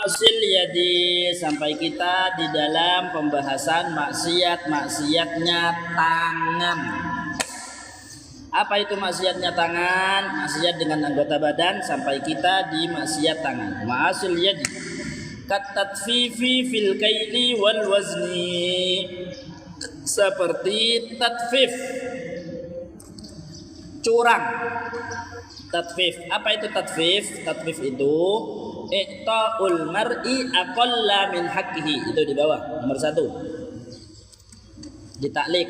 Asil yadi, sampai kita di dalam pembahasan maksiatnya tangan. Apa itu maksiatnya tangan? Maksiat dengan anggota badan, sampai kita di maksiat tangan. Ma'asil yadi katatfifi fil kaili wal wazni, seperti tatfif, curang. Tatfif, apa itu tatfif? Tatfif itu iqta'ul mar'i aqalla min haqqihi. Itu di bawah nomor 1 di taklik.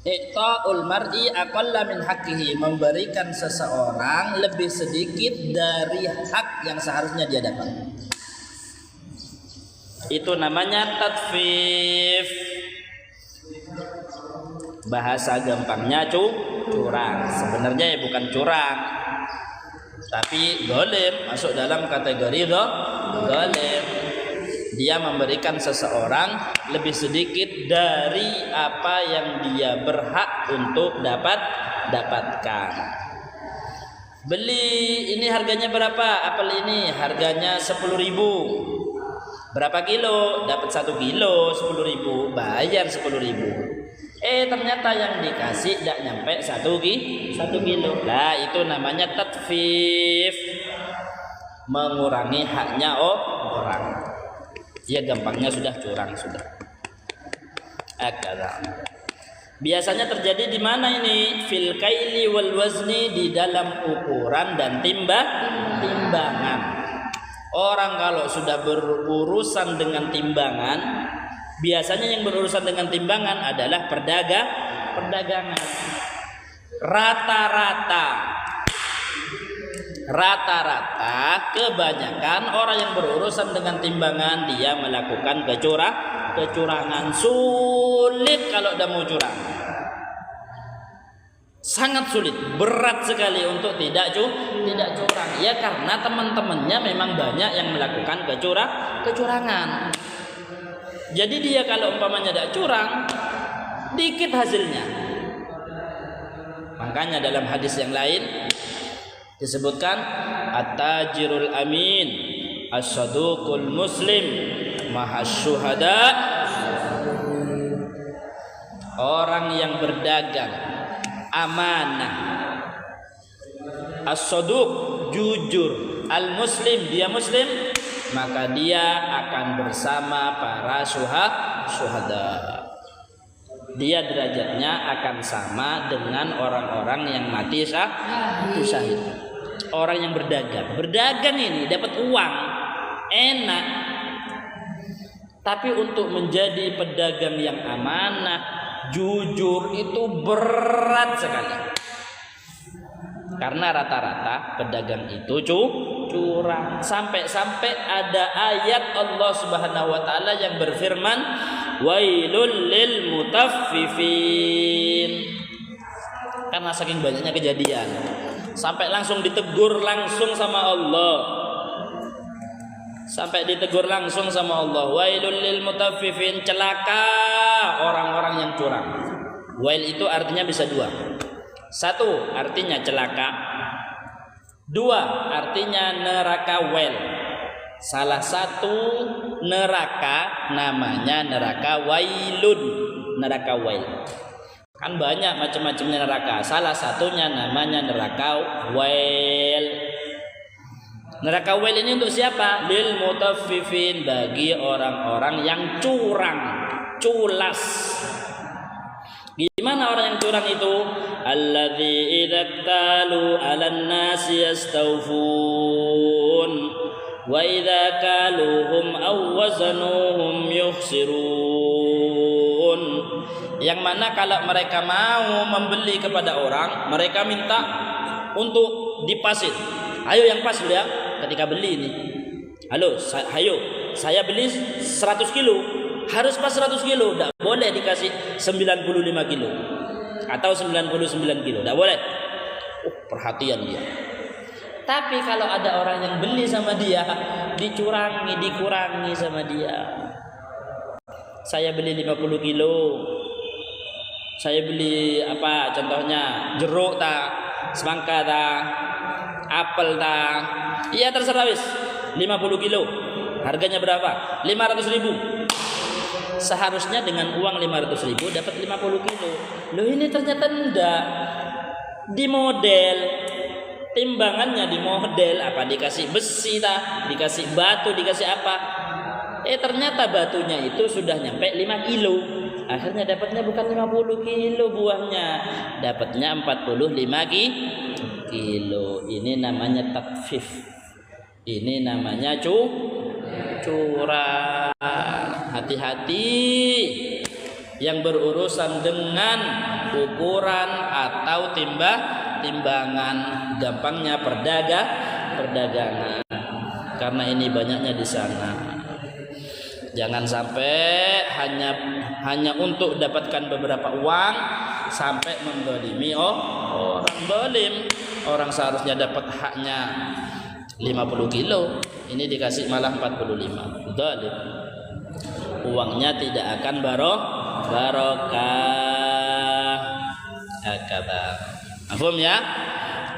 Iqta'ul mar'i aqalla min haqqihi, memberikan seseorang lebih sedikit dari hak yang seharusnya dia dapat. Itu namanya tatfif. Bahasa gampangnya curang. Sebenarnya ya bukan curang, tapi zalim, masuk dalam kategori zalim. Dia memberikan seseorang lebih sedikit dari apa yang dia berhak untuk dapatkan. Beli ini harganya berapa? Apel ini harganya 10.000. Berapa kilo? Dapat 1 kilo 10.000, bayar 10.000. Ternyata yang dikasih tidak nyampe 1 kilo. Nah, itu namanya tatfif, mengurangi haknya orang. Ya gampangnya sudah curang sudah. Biasanya terjadi di mana ini? Fil kaili wal wazni, di dalam ukuran dan timbangan. Orang kalau sudah berurusan dengan timbangan, biasanya yang berurusan dengan timbangan adalah perdagangan. Rata-rata kebanyakan orang yang berurusan dengan timbangan, dia melakukan kecurangan. Sulit kalau udah mau curang, sangat sulit, berat sekali untuk tidak curang. Ya karena teman-temannya memang banyak yang melakukan kecurangan. Jadi dia kalau umpamanya tidak curang, dikit hasilnya. Makanya dalam hadis yang lain disebutkan at-tajirul amin as-saduqul muslim mahasyuhada. Orang yang berdagang amanah, as-saduq jujur, al-muslim dia muslim, maka dia akan bersama para syuhada. Dia derajatnya akan sama dengan orang-orang yang mati syahid. Orang yang berdagang ini dapat uang enak, tapi untuk menjadi pedagang yang amanah, jujur, itu berat sekali. Karena rata-rata pedagang itu curang. Sampai-sampai ada ayat Allah Subhanahu wa taala yang berfirman, wailul lil mutaffifin. Karena saking banyaknya kejadian, sampai langsung ditegur langsung sama Allah. Wailul lil mutaffifin, celaka orang-orang yang curang. Wail itu artinya bisa 2. 1 artinya celaka, 2 artinya neraka wail. Salah satu neraka namanya neraka wailun, neraka wail. Kan banyak macam-macamnya neraka. Salah satunya namanya neraka wail. Neraka wail ini untuk siapa? Lil mutaffifin, bagi orang-orang yang curang, culas. Gimana orang yang curang itu? Alladzi idza talu 'alan nasi yastawfun wa idza kaluhum aw wazanuhum yukhsirun. Yang mana kalau mereka mau membeli kepada orang, mereka minta untuk dipasin. Ayo yang pas ya, ketika beli ini. Halo, saya beli 100 kilo. Harus pas 100 kilo, tidak boleh dikasih 95 kilo atau 99 kilo, tidak boleh. Perhatian dia. Tapi kalau ada orang yang beli sama dia, dikurangi sama dia. Saya beli 50 kilo. Saya beli apa contohnya? Jeruk semangka apel Iya terserah wis. 50 kilo. Harganya berapa? 500.000. Seharusnya dengan uang 500.000 dapat 50 kilo. Loh ini ternyata enggak. Di model, timbangannya di model, apa dikasih besi tah, dikasih batu, dikasih apa. Ternyata batunya itu sudah nyampe 5 kilo. Akhirnya dapatnya bukan 50 kilo buahnya, dapatnya 45 kilo. Ini namanya tatfif. Ini namanya curang. Hati-hati yang berurusan dengan ukuran atau timbangan. Gampangnya perdagangan. Karena ini banyaknya di sana. Jangan sampai hanya untuk dapatkan beberapa uang sampai mendolimi orang dolim. Orang seharusnya dapat haknya 50 kilo, ini dikasih malah 45. Dolim. Uangnya tidak akan barokah. Kata. Paham ya?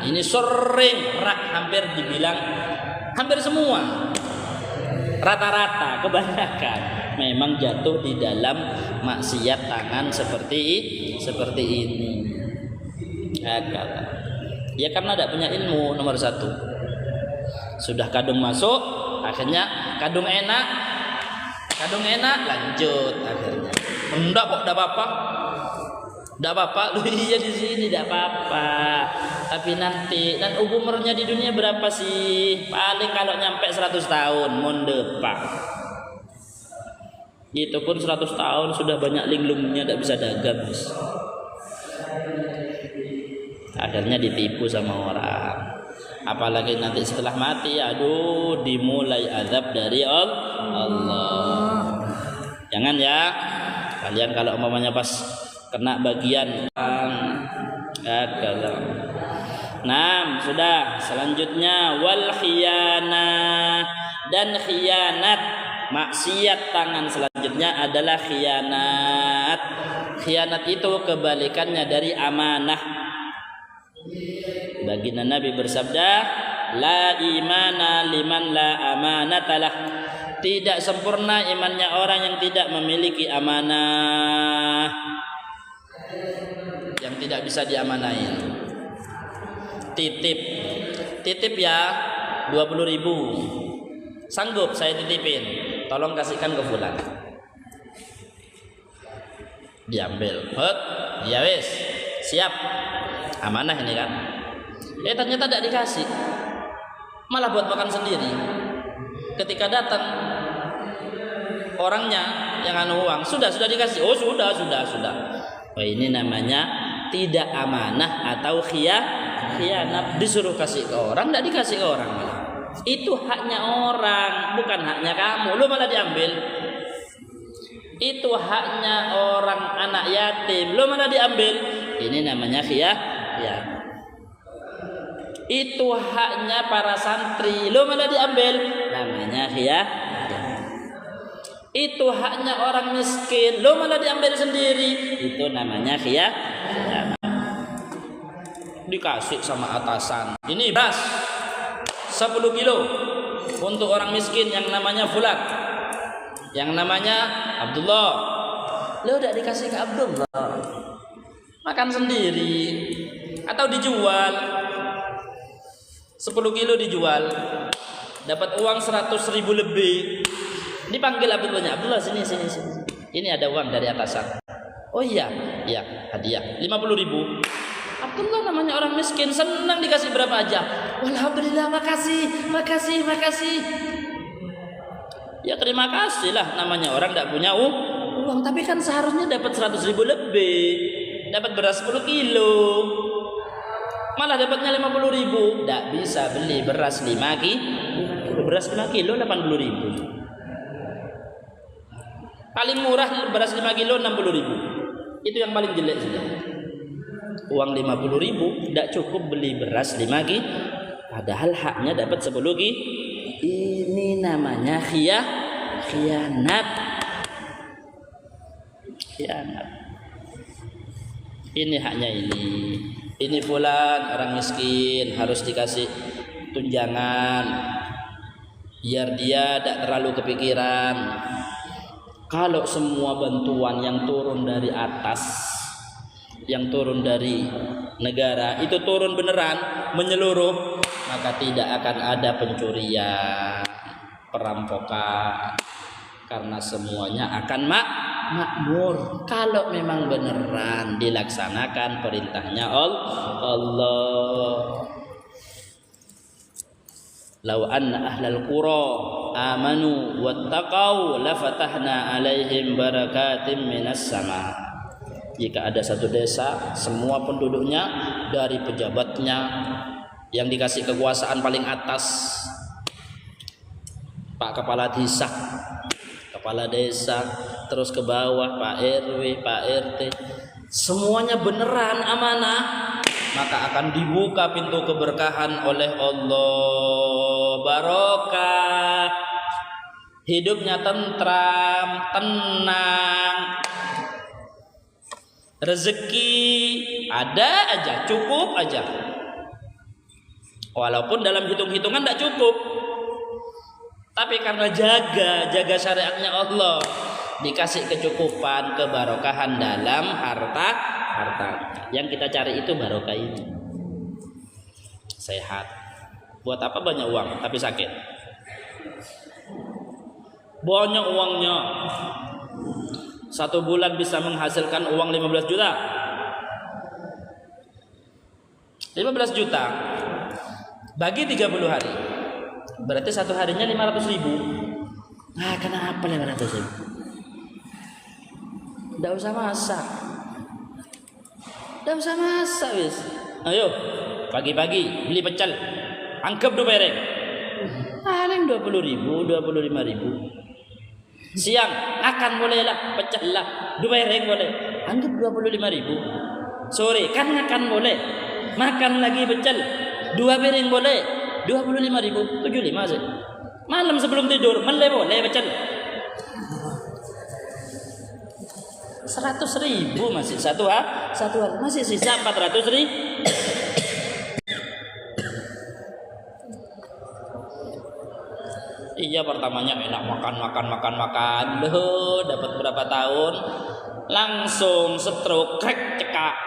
Ini sering hampir dibilang hampir semua. Rata-rata kebanyakan memang jatuh di dalam maksiat tangan seperti ini. Ya karena tidak punya ilmu nomor 1. Sudah kadung masuk, akhirnya kadung enak lanjut akhirnya. Enggak kok, enggak apa-apa. Lu iya di sini enggak apa-apa. Tapi nanti dan umurnya di dunia berapa sih? Paling kalau nyampe 100 tahun mondepak. Itu pun 100 tahun sudah banyak linglungnya, enggak bisa dagang, Mas. Akhirnya ditipu sama orang. Apalagi nanti setelah mati, aduh, dimulai azab dari Allah. Jangan ya. Kalian kalau umpamanya pas kena bagian Nah, sudah. Selanjutnya wal khiyanah, dan khianat, maksiat tangan selanjutnya adalah khianat. Khianat itu kebalikannya dari amanah. Baginda Nabi bersabda, la imana liman la amanatalah. Tidak sempurna imannya orang yang tidak memiliki amanah, yang tidak bisa diamanain. Titip ya 20.000. Sanggup saya titipin, tolong kasihkan ke fulan. Diambil. Ya wis, siap. Amanah ini kan. Ternyata tidak dikasih. Malah buat makan sendiri. Ketika datang orangnya yang uang, sudah dikasih. Oh, sudah. Oh, ini namanya tidak amanah atau khianat. Disuruh kasih ke orang, tidak dikasih ke orang. Itu haknya orang, bukan haknya kamu. Lu malah diambil. Itu haknya orang anak yatim, lu malah diambil. Ini namanya khianat. Itu haknya para santri, lu malah diambil. Namanya khianat. Itu haknya orang miskin, lu malah diambil sendiri. Itu namanya khianat. Dikasih sama atasan. Ini beras 10 kilo untuk orang miskin yang namanya Fulan, yang namanya Abdullah. Lu udah dikasih ke Abdullah, makan sendiri atau dijual. 10 kilo dijual, dapat uang 100.000 lebih. Dipanggil Abdullahnya, Abdullah sini. Ini ada uang dari atasan. Oh iya, hadiah 50.000. Abdullah namanya orang miskin, senang dikasih berapa aja. Alhamdulillah, makasih. Ya terima kasih lah, namanya orang tidak punya uang. Tapi kan seharusnya dapat 100.000 lebih. Dapat beras 10 kilo. Malah dapatnya 50.000. Tidak bisa beli beras 5 kilo. Beras 5 kilo 80.000. Paling murah beras 5 kilo 60.000. Itu yang paling jelek sudah. Uang 50.000 tidak cukup beli beras 5 kilo. Padahal haknya dapat 10 kilo. Ini namanya khianat. Ini haknya ini. Ini fulan orang miskin harus dikasih tunjangan. biar dia tidak terlalu kepikiran. Kalau semua bantuan yang turun dari atas, yang turun dari negara itu turun beneran menyeluruh, maka tidak akan ada pencurian, perampokan, karena semuanya akan makmur. Kalau memang beneran dilaksanakan perintahnya Allah. Lau anna ahlal qura amanu wattaqau lafatahna alaihim barakatim minas sama. Jika ada satu desa, semua penduduknya dari pejabatnya yang dikasih kekuasaan paling atas, Pak Kepala Desa, Kepala Desa, terus ke bawah Pak RW, Pak RT, semuanya beneran amanah, maka akan dibuka pintu keberkahan oleh Allah, barokah, hidupnya tentram, tenang, rezeki ada aja, cukup aja. Walaupun dalam hitung-hitungan tidak cukup, tapi karena jaga syariatnya Allah, dikasih kecukupan, kebarokahan dalam harta. Yang kita cari itu barokah ini. Sehat. Buat apa banyak uang tapi sakit? Banyak uangnya. 1 bulan bisa menghasilkan uang 15 juta. 15 juta bagi 30 hari. Berarti 1 harinya 500 ribu. Nah, kenapa 500 ribu? Tidak usah masak. Tidak usah masak wis. Ayo, pagi-pagi beli pecel. Anggap 2 piring. Paling 20 ribu, 25 ribu. Siang akan bolehlah, pecel lah, 2 piring boleh. Anggap 25 ribu. Sore kan akan boleh. Makan lagi pecel, 2 piring boleh. 25 ribu, 75 sih. Malam sebelum tidur, boleh pecel. 100 ribu masih satu hari, masih sisa 400 ribu. Iya, pertamanya enak makan. Loh, dapat berapa tahun langsung stroke, krek, cekak.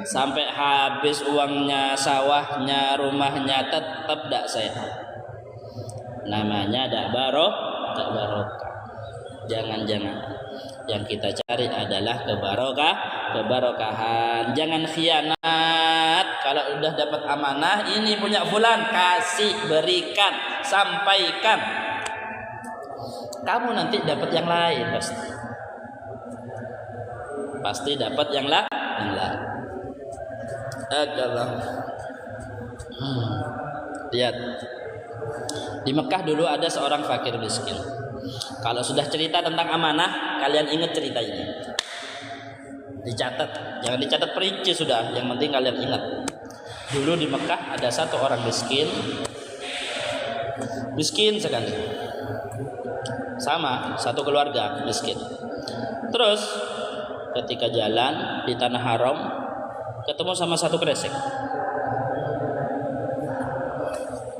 Sampai habis uangnya, sawahnya, rumahnya, tetap tidak sehat. Namanya tidak barokah. Jangan. Yang kita cari adalah kebarokahan. Jangan khianat. Kalau udah dapat amanah, ini punya fulan, kasih, berikan, sampaikan. Kamu nanti dapat yang lain pasti. Pasti dapat yang lain. Lihat. Di Mekah dulu ada seorang fakir miskin. Kalau sudah cerita tentang amanah, kalian ingat cerita ini. Dicatat, jangan dicatat perinci sudah, yang penting kalian ingat. Dulu di Mekah ada satu orang miskin sekali. Sama, satu keluarga miskin. Terus ketika jalan di tanah haram, ketemu sama satu kresek.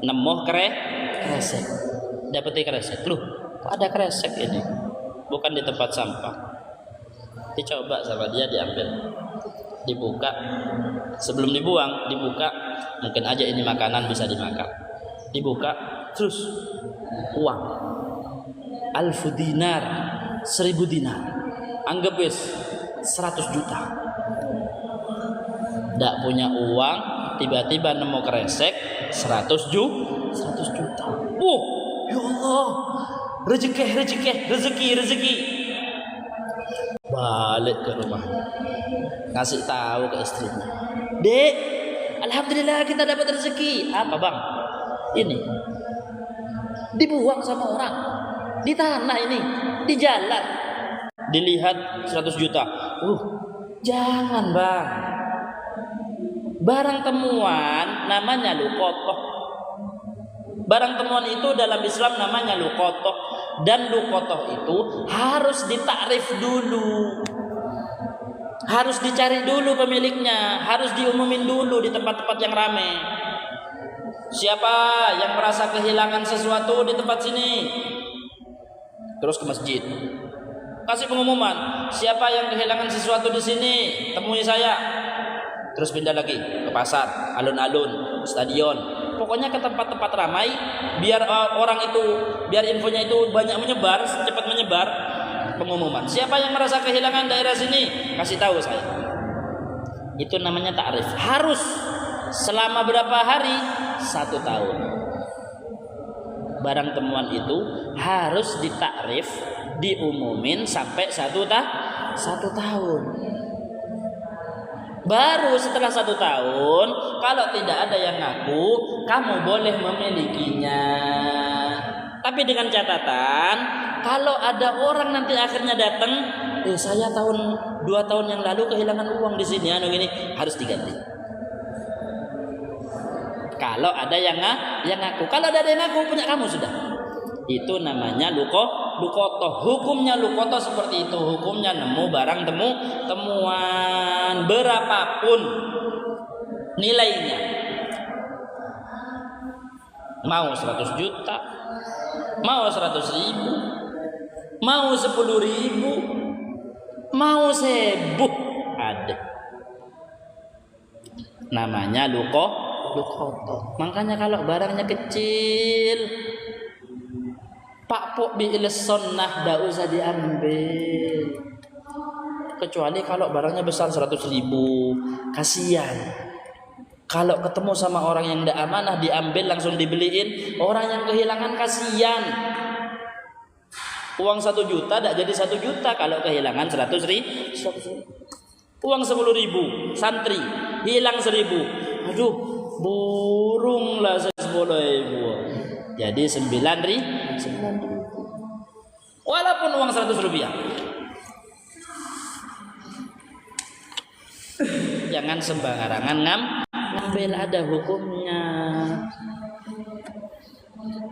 Nemu kresek. Dapati kresek. Loh, ada kresek ini, bukan di tempat sampah. Dicoba sama dia, diambil, dibuka. Sebelum dibuang, dibuka, mungkin aja ini makanan bisa dimakan. Dibuka, terus uang 1000 dinar, 1000 dinar, anggap wis 100 juta. Nggak punya uang, tiba-tiba nemu kresek 100 juta. Ya Allah, rezeki. Balik ke rumah, ngasih tahu ke istrinya, Dek, alhamdulillah kita dapat rezeki. Apa bang? Ini dibuang sama orang di tanah ini, di jalan. Dilihat 100 juta. Jangan bang. Barang temuan namanya luqotoh. Barang temuan itu dalam Islam namanya luqotoh. Dan luqotoh itu harus ditakrif dulu, harus dicari dulu pemiliknya, harus diumumin dulu di tempat-tempat yang ramai. Siapa yang merasa kehilangan sesuatu di tempat sini? Terus ke masjid. Kasih pengumuman, siapa yang kehilangan sesuatu di sini, temui saya. Terus pindah lagi ke pasar, alun-alun, stadion. Pokoknya ke tempat-tempat ramai biar orang itu, biar infonya itu banyak menyebar, cepat menyebar. Pengumuman, siapa yang merasa kehilangan daerah sini, kasih tahu saya. Itu namanya ta'rif. Harus selama berapa hari? 1 tahun. Barang temuan itu harus ditakrif, diumumin sampai 1 tahun. Baru setelah 1 tahun, kalau tidak ada yang ngaku, kamu boleh memilikinya. Tapi dengan catatan, kalau ada orang nanti akhirnya datang, saya 2 tahun yang lalu kehilangan uang di sini, gini, harus diganti. Kalau ada yang ngaku, kalau ada yang ngaku, punya kamu sudah. Itu namanya lukotoh. Hukumnya lukotoh seperti itu. Hukumnya nemu barang temuan berapapun nilainya. Mau 100 juta, mau 100 ribu, mau 10 ribu, mau 1000, ada. Namanya lukotoh. Makanya kalau barangnya kecil, Pak Pok bi'il sunnah dak usah diambil. Kecuali kalau barangnya besar 100 ribu, kasihan. Kalau ketemu sama orang yang tidak amanah, diambil langsung dibeliin. Orang yang kehilangan kasihan. Uang 1 juta tidak jadi 1 juta kalau kehilangan 100 ribu. Uang 10 ribu, santri hilang 1000. Aduh, burung lah 10 ribu. Jadi 9 ribu. Walaupun uang 100 rupiah. Jangan sembarangan ngambil, ada hukumnya.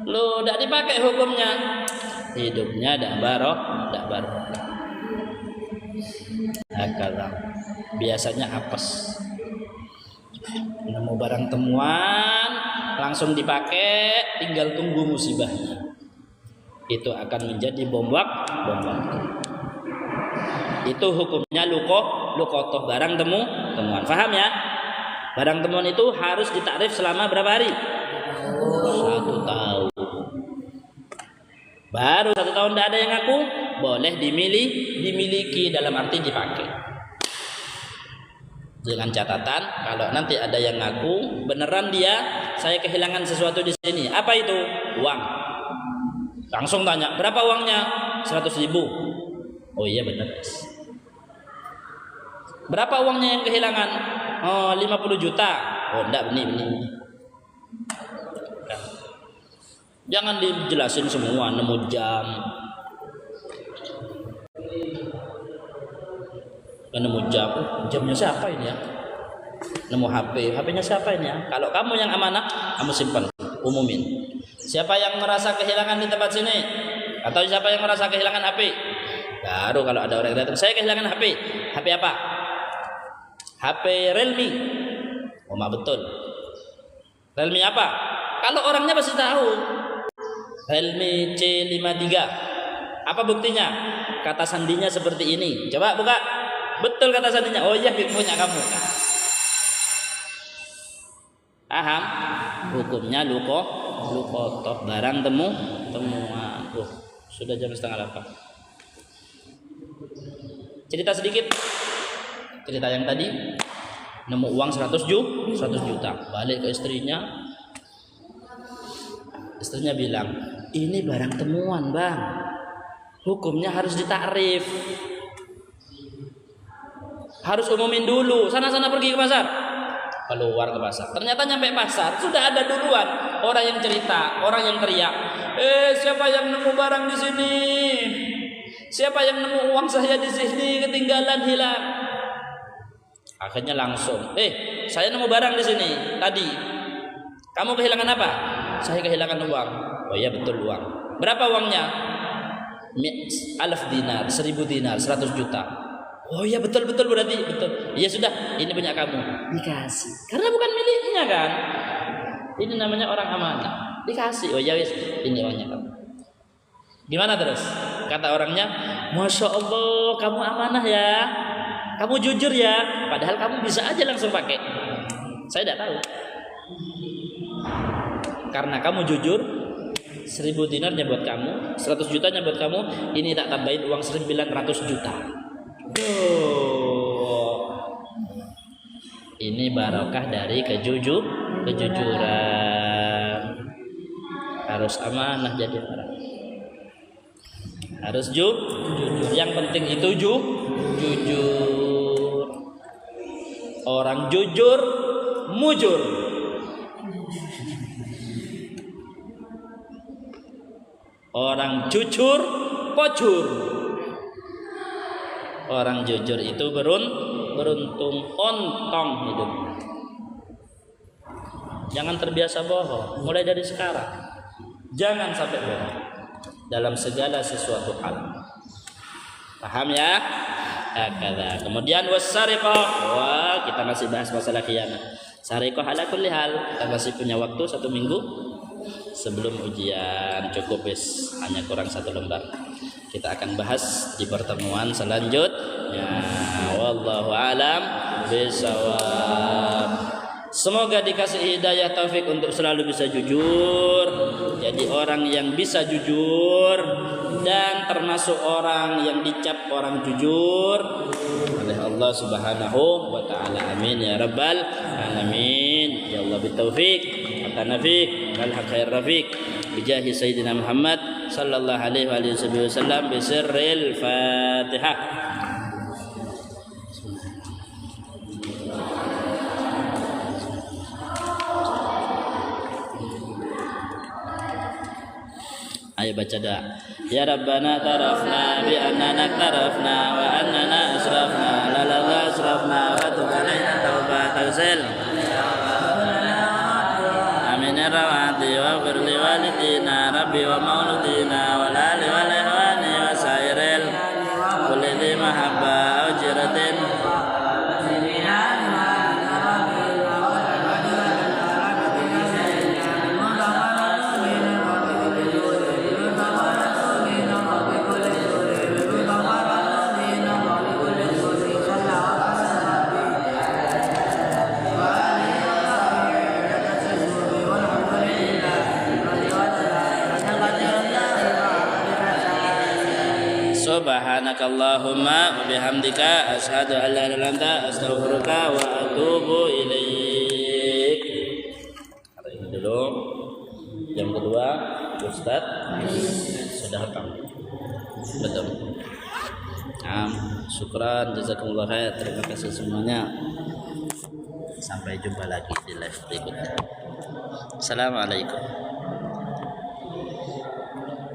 Lo tidak dipakai hukumnya, hidupnya tidak barokah. Akallah. Biasanya apes. Nemu barang temuan langsung dipakai, tinggal tunggu musibahnya. Itu akan menjadi bom waktu. Itu hukumnya lukotoh, barang temuan. Paham ya? Barang temuan itu harus ditakrif selama berapa hari? 1 tahun. Baru 1 tahun tidak ada yang ngaku, boleh dimiliki dalam arti dipakai. Dengan catatan, kalau nanti ada yang ngaku beneran dia, saya kehilangan sesuatu di sini. Apa itu? Uang. Langsung tanya, berapa uangnya? 100 ribu. Oh iya benar. Berapa uangnya yang kehilangan? Oh 50 juta. Oh enggak, ini. Jangan dijelasin semua, nemu jam. Nemu jamnya siapa ini ya? Nemu HP-nya siapa ini ya? Kalau kamu yang amanah, kamu simpan, umumin. Siapa yang merasa kehilangan di tempat sini? Atau siapa yang merasa kehilangan HP? Baru kalau ada orang yang datang, saya kehilangan HP. HP apa? HP Realme. Oh, betul. Realme apa? Kalau orangnya pasti tahu. Realme C53. Apa buktinya? Kata sandinya seperti ini. Coba buka. Betul kata sandinya. Oh iya, punya kamu. Paham? Hukumnya lukotoh, barang temuan. Sudah jam 7:30. Cerita sedikit. Cerita yang tadi, nemu uang 100 juta, balik ke istrinya. Istrinya bilang, ini barang temuan bang, hukumnya harus ditakrif, harus umumin dulu. Sana pergi ke pasar. Keluar ke pasar, ternyata nyampe pasar sudah ada duluan orang yang cerita, orang yang teriak, siapa yang nemu barang di sini? Siapa yang nemu uang saya di sini ketinggalan, hilang? Akhirnya langsung, saya nemu barang di sini tadi. Kamu kehilangan apa? Saya kehilangan uang. Oh iya betul, uang. Berapa uangnya? 1000 dinar, 1000 dinar, 100 juta. Oh iya betul berarti betul. Iya sudah, ini punya kamu. Dikasih. Karena bukan miliknya kan. Ini namanya orang amanah. Dikasih, oh ya wis, ini uangnya kamu. Gimana terus? Kata orangnya, Masya Allah, kamu amanah ya, kamu jujur ya. Padahal kamu bisa aja langsung pakai. Saya tidak tahu. Karena kamu jujur, 1000 dinarnya buat kamu, 100 jutanya buat kamu. Ini tak tambahin uang 900 juta. Ini barokah dari kejujuran. Harus amanah jadi orang. Harus jujur. Yang penting itu jujur. Orang jujur mujur. Orang jujur kocur. Orang jujur itu beruntung, ontong hidup. Jangan terbiasa bohong. Mulai dari sekarang, jangan sampai bohong dalam segala sesuatu hal. Paham ya? Kemudian wasariqah. Wah, kita masih bahas masalah khianat. Sariqah ala kulli hal. Kita masih punya waktu 1 minggu sebelum ujian. Cukup wis, hanya kurang 1 lembar. Kita akan bahas di pertemuan selanjutnya. Wallahu alam bisawab. Semoga dikasih hidayah taufik untuk selalu bisa jujur. Jadi orang yang bisa jujur dan termasuk orang yang dicap orang jujur oleh Allah Subhanahu wa taala. Amin ya rabbal alamin. Ya Allah bitaufik atanafiq wal khair rafiq bijahi sayyidina Muhammad sallallahu alaihi wasallam bi sirril Fatihah. Ayo baca doa. Ya Rabbana tarafna bi annana tarafna wa annana asrafna la asrafna wa tub alaina taubatan sil. Amin ya rawati wa firli walidina rabbi wa mauludina wa lali wa lihwani wa sairil kulli di mahabba au jiratin. Subhanakallahumma wa bihamdika asyhadu an la ilaha illa anta astaghfiruka wa atubu ilaik. Hari ini dulu jam kedua Ustaz sudah rekam. Betul. Syukran jazakumullah khair. Terima kasih semuanya. Sampai jumpa lagi di live berikutnya. Assalamualaikum.